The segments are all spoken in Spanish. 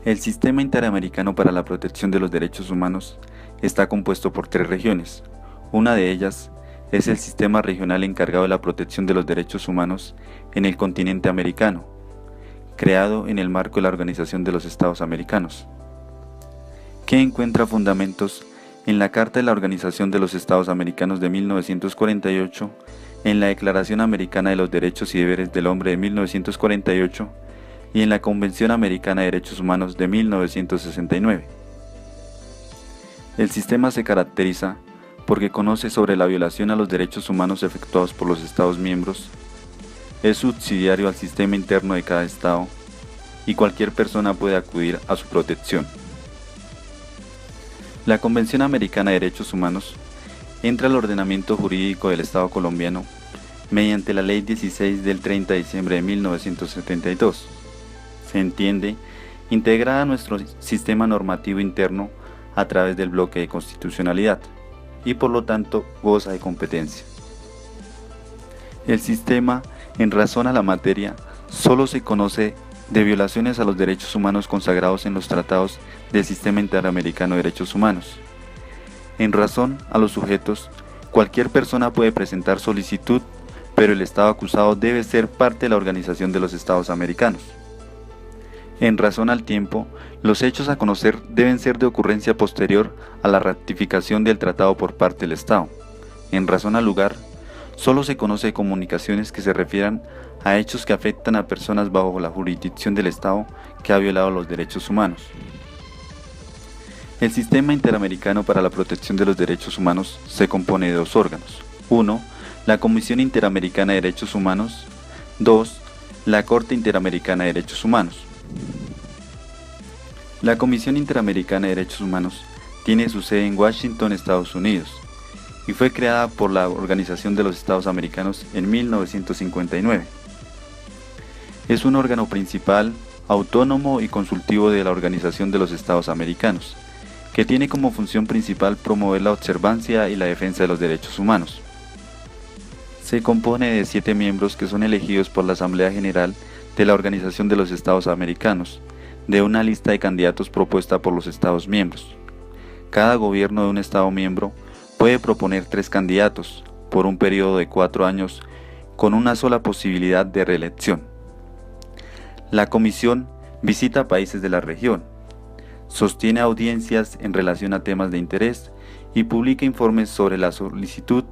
El Sistema Interamericano para la Protección de los Derechos Humanos está compuesto por 3 regiones. Una de ellas es el Sistema Regional encargado de la protección de los derechos humanos en el continente americano, creado en el marco de la Organización de los Estados Americanos, que encuentra fundamentos en la Carta de la Organización de los Estados Americanos de 1948, en la Declaración Americana de los Derechos y Deberes del Hombre de 1948 y en la Convención Americana de Derechos Humanos de 1969. El sistema se caracteriza porque conoce sobre la violación a los derechos humanos efectuados por los Estados miembros, es subsidiario al sistema interno de cada Estado y cualquier persona puede acudir a su protección. La Convención Americana de Derechos Humanos entra al ordenamiento jurídico del Estado colombiano mediante la Ley 16 del 30 de diciembre de 1972. Se entiende integrada a nuestro sistema normativo interno a través del bloque de constitucionalidad y por lo tanto goza de competencia. El sistema, en razón a la materia, solo se conoce de violaciones a los derechos humanos consagrados en los tratados del Sistema Interamericano de Derechos Humanos. En razón a los sujetos, cualquier persona puede presentar solicitud, pero el Estado acusado debe ser parte de la Organización de los Estados Americanos. En razón al tiempo, los hechos a conocer deben ser de ocurrencia posterior a la ratificación del tratado por parte del Estado. En razón al lugar, solo se conoce de comunicaciones que se refieran a hechos que afectan a personas bajo la jurisdicción del Estado que ha violado los derechos humanos. El Sistema Interamericano para la Protección de los Derechos Humanos se compone de 2 órganos. 1. La Comisión Interamericana de Derechos Humanos. 2. La Corte Interamericana de Derechos Humanos. La Comisión Interamericana de Derechos Humanos tiene su sede en Washington, Estados Unidos, y fue creada por la Organización de los Estados Americanos en 1959. Es un órgano principal, autónomo y consultivo de la Organización de los Estados Americanos, que tiene como función principal promover la observancia y la defensa de los derechos humanos. Se compone de 7 miembros que son elegidos por la Asamblea General de la Organización de los Estados Americanos, de una lista de candidatos propuesta por los Estados miembros. Cada gobierno de un Estado miembro puede proponer 3 candidatos por un periodo de 4 años con una sola posibilidad de reelección. La Comisión visita países de la región, sostiene audiencias en relación a temas de interés y publica informes sobre la solicitud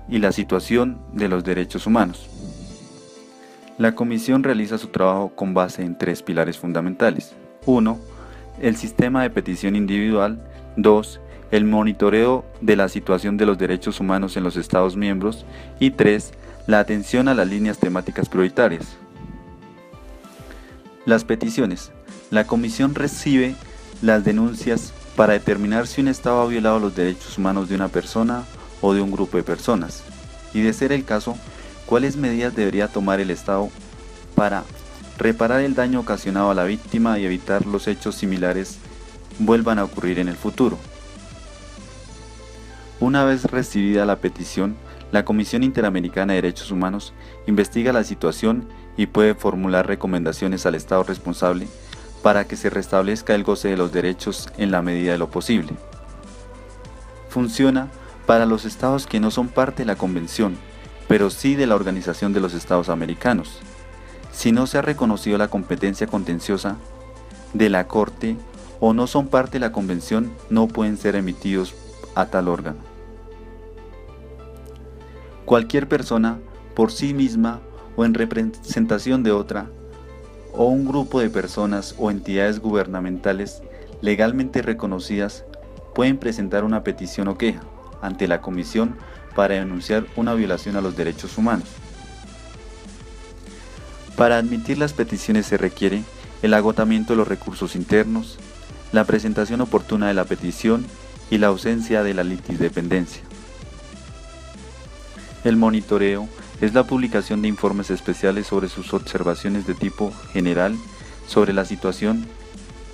y la situación de los derechos humanos. La Comisión realiza su trabajo con base en 3 pilares fundamentales. 1. El sistema de petición individual. 2. El monitoreo de la situación de los derechos humanos en los Estados miembros. Y 3. La atención a las líneas temáticas prioritarias. Las peticiones. La Comisión recibe las denuncias para determinar si un Estado ha violado los derechos humanos de una persona o de un grupo de personas, y de ser el caso, cuáles medidas debería tomar el Estado para reparar el daño ocasionado a la víctima y evitar los hechos similares vuelvan a ocurrir en el futuro. Una vez recibida la petición, la Comisión Interamericana de Derechos Humanos investiga la situación y puede formular recomendaciones al Estado responsable para que se restablezca el goce de los derechos en la medida de lo posible. Funciona para los estados que no son parte de la Convención, pero sí de la Organización de los Estados Americanos. Si no se ha reconocido la competencia contenciosa de la Corte o no son parte de la Convención, no pueden ser emitidos a tal órgano. Cualquier persona, por sí misma o en representación de otra, o un grupo de personas o entidades gubernamentales legalmente reconocidas, pueden presentar una petición o queja ante la Comisión para denunciar una violación a los derechos humanos. Para admitir las peticiones se requiere el agotamiento de los recursos internos, la presentación oportuna de la petición y la ausencia de la litidependencia. El monitoreo es la publicación de informes especiales sobre sus observaciones de tipo general sobre la situación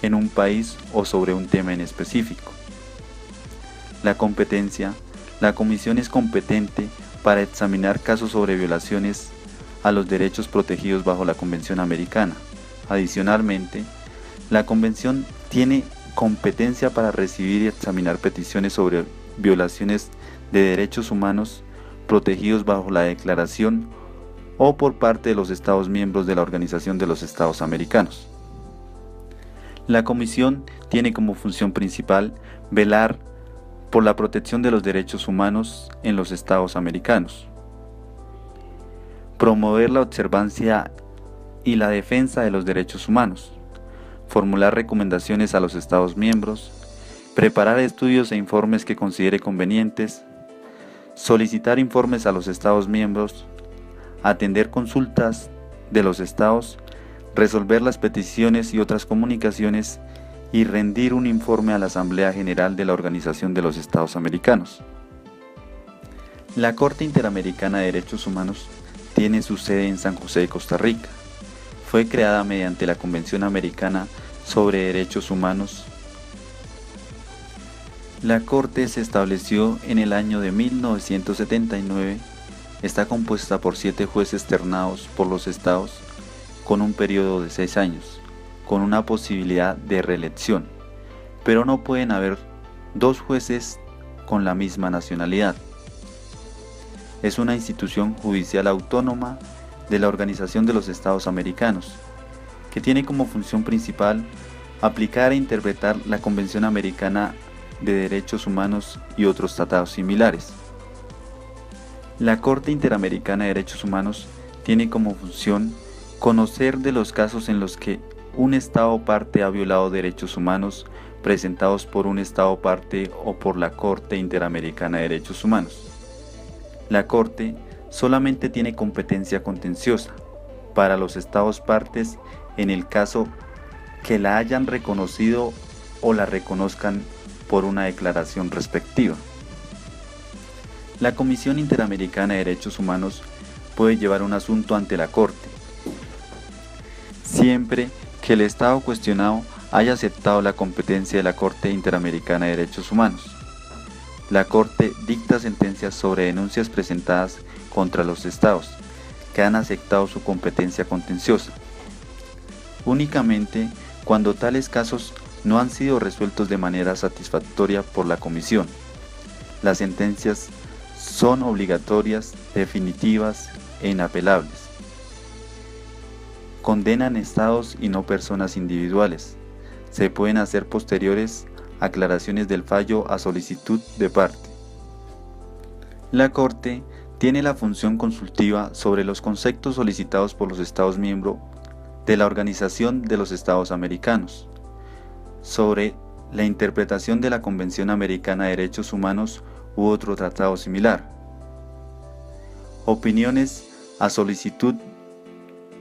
en un país o sobre un tema en específico. La competencia. La Comisión es competente para examinar casos sobre violaciones a los derechos protegidos bajo la Convención Americana. Adicionalmente, La Convención tiene competencia para recibir y examinar peticiones sobre violaciones de derechos humanos protegidos bajo la Declaración o por parte de los Estados miembros de la Organización de los Estados Americanos. La Comisión tiene como función principal velar por la protección de los derechos humanos en los Estados americanos, promover la observancia y la defensa de los derechos humanos, formular recomendaciones a los Estados miembros, preparar estudios e informes que considere convenientes, solicitar informes a los Estados miembros, atender consultas de los Estados, resolver las peticiones y otras comunicaciones y rendir un informe a la Asamblea General de la Organización de los Estados Americanos. La Corte Interamericana de Derechos Humanos tiene su sede en San José, Costa Rica. Fue creada mediante la Convención Americana sobre Derechos Humanos. La Corte se estableció en el año de 1979. Está compuesta por 7 jueces ternados por los estados con un periodo de 6 años, con una posibilidad de reelección, pero no pueden haber 2 jueces con la misma nacionalidad. Es una institución judicial autónoma de la Organización de los Estados Americanos, que tiene como función principal aplicar e interpretar la Convención Americana de Derechos Humanos y otros tratados similares. La Corte Interamericana de Derechos Humanos tiene como función conocer de los casos en los que un Estado parte ha violado derechos humanos presentados por un Estado parte o por la Corte Interamericana de Derechos Humanos. La Corte solamente tiene competencia contenciosa para los Estados partes en el caso que la hayan reconocido o la reconozcan por una declaración respectiva. La Comisión Interamericana de Derechos Humanos puede llevar un asunto ante la Corte, siempre que el Estado cuestionado haya aceptado la competencia de la Corte Interamericana de Derechos Humanos. La Corte dicta sentencias sobre denuncias presentadas contra los Estados que han aceptado su competencia contenciosa, únicamente cuando tales casos no han sido resueltos de manera satisfactoria por la Comisión. Las sentencias son obligatorias, definitivas e inapelables. Condenan estados y no personas individuales. Se pueden hacer posteriores aclaraciones del fallo a solicitud de parte. La Corte tiene la función consultiva sobre los conceptos solicitados por los Estados miembros de la Organización de los Estados Americanos, sobre la interpretación de la Convención Americana de Derechos Humanos u otro tratado similar. Opiniones a solicitud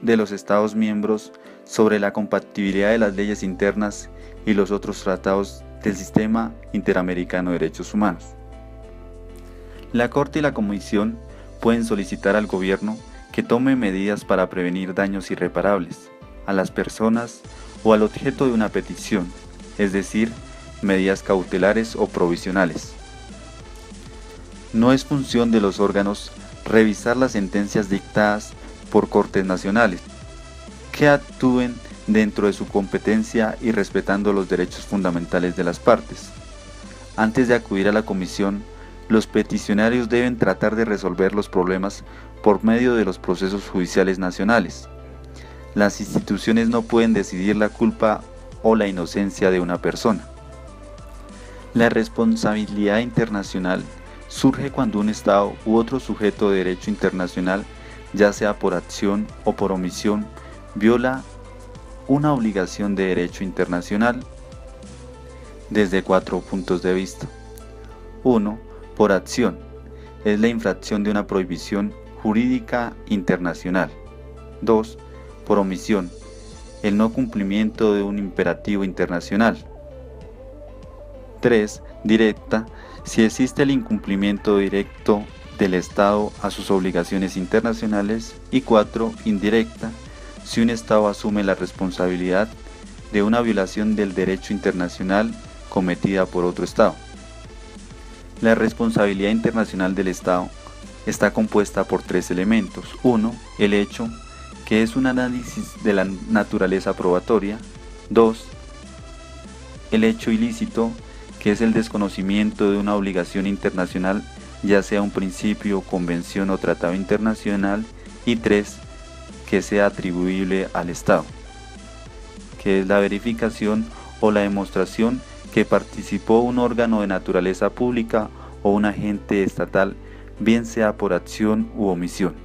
de los Estados miembros sobre la compatibilidad de las leyes internas y los otros tratados del Sistema Interamericano de Derechos Humanos. La Corte y la Comisión pueden solicitar al gobierno que tome medidas para prevenir daños irreparables a las personas o al objeto de una petición, es decir, medidas cautelares o provisionales. No es función de los órganos revisar las sentencias dictadas por cortes nacionales, que actúen dentro de su competencia y respetando los derechos fundamentales de las partes. Antes de acudir a la comisión, los peticionarios deben tratar de resolver los problemas por medio de los procesos judiciales nacionales. Las instituciones no pueden decidir la culpa o la inocencia de una persona. La responsabilidad internacional surge cuando un Estado u otro sujeto de derecho internacional, ya sea por acción o por omisión, viola una obligación de derecho internacional desde 4 puntos de vista. 1. Por acción. Es la infracción de una prohibición jurídica internacional. 2. Por omisión. El no cumplimiento de un imperativo internacional. 3. Directa. Si existe el incumplimiento directo del Estado a sus obligaciones internacionales. Y 4. Indirecta. Si un Estado asume la responsabilidad de una violación del derecho internacional cometida por otro Estado. La responsabilidad internacional del Estado está compuesta por 3 elementos. 1. El hecho, que es un análisis de la naturaleza probatoria. 2. el hecho ilícito, que es el desconocimiento de una obligación internacional, ya sea un principio, convención o tratado internacional. Y 3, que sea atribuible al Estado, que es la verificación o la demostración que participó un órgano de naturaleza pública o un agente estatal, bien sea por acción u omisión.